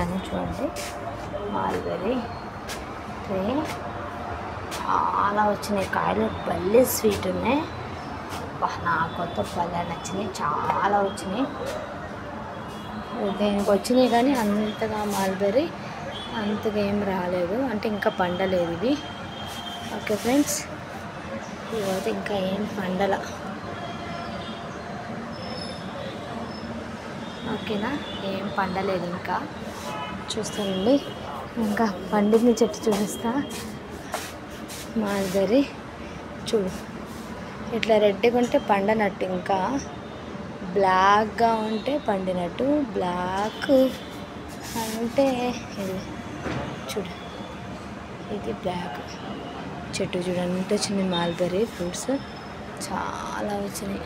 తెచ్చాను చూడండి. మాల్బెర్రీ ట్రే చాలా వచ్చినాయి కాయలు, భలే స్వీట్ ఉన్నాయి. నా కొత్త భలే నచ్చినాయి, చాలా వచ్చినాయి. దీనికి వచ్చినాయి కానీ అంతగా మాల్బెర్రీ అంతగా ఏం రాలేదు, అంటే ఇంకా పండలేదు ఇవి. ఓకే ఫ్రెండ్స్, ఇవైతే ఇంకా ఏం పండల. ఓకేనా, ఏం పండలేదు ఇంకా. చూస్తానండి, ఇంకా పండిన చెట్టు చూపిస్తా. మాల్బెర్రీ చూడు, ఇట్లా రెడ్గా ఉంటే పండనట్టు, ఇంకా బ్లాక్గా ఉంటే పండినట్టు. బ్లాక్ అంటే ఇది చూడు, ఇది బ్లాక్. చెట్టు చూడండి ఎంత వచ్చినాయి మాల్బెర్రీ ఫ్రూట్స్, చాలా వచ్చినాయి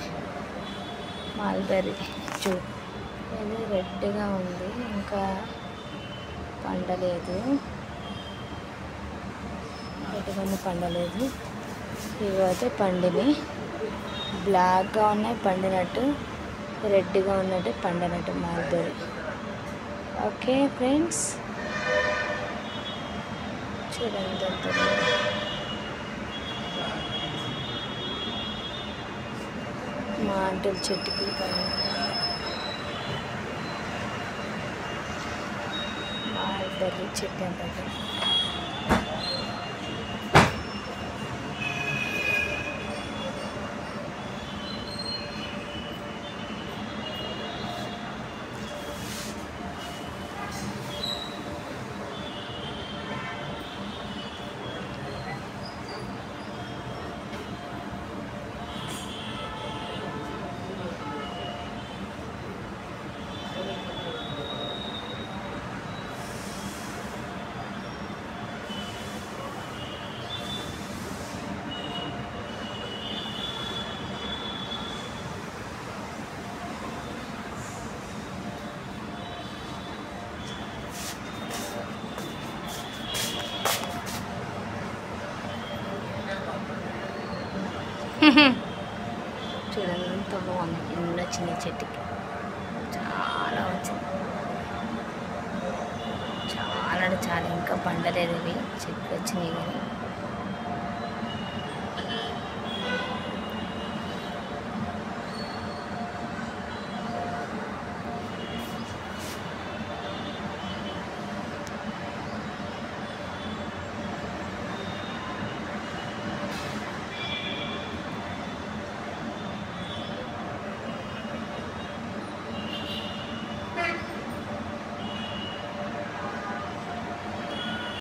మాల్బెర్రీ. చూడు, ఇది రెడ్గా ఉంది, ఇంకా పండలేదు. రెడ్గా పండలేదు. ఇవైతే పండినాయి, బ్లాక్గా ఉన్నాయి పండినట్టు, రెడ్గా ఉన్నట్టు పండినట్టు మాల్బెర్రీ. ఓకే ఫ్రెండ్స్, చూడండి మా అంటుల చెట్టుకి మాల్బెర్రీ చెట్టు అంటారు. చూడండి ఎంత బాగుంది, ఎన్ని వచ్చినాయి చెట్టుకి, చాలా వచ్చింది, చాలా అంటే చాలా. ఇంకా పండలేదు ఇవి, చెట్లు వచ్చినాయి కానీ